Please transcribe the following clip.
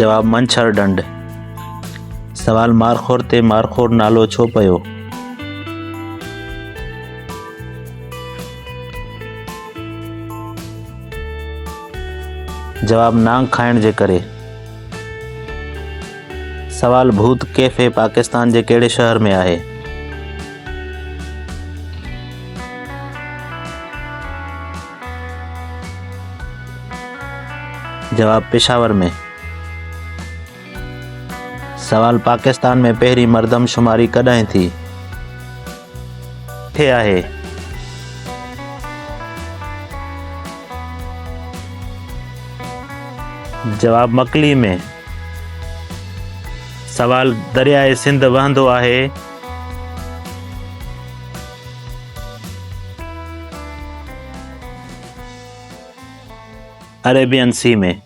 जवाब मंछर ढंढ। सवाल मारखोर ते मारखोर नालो छो पियो? जवाब नांग खाइण जे करे। सवाल भूत कैफ़े पाकिस्तान जे कहिड़े शहर में आहे? जवाब पेशावर में। सवाल पाकिस्तान में पहिरीं मर्दमशुमारी कॾहिं थी? किथे आहे? जवाब मकली में। सवाल दरियाए सिंध वहंदो आहे? अरेबियन सी में।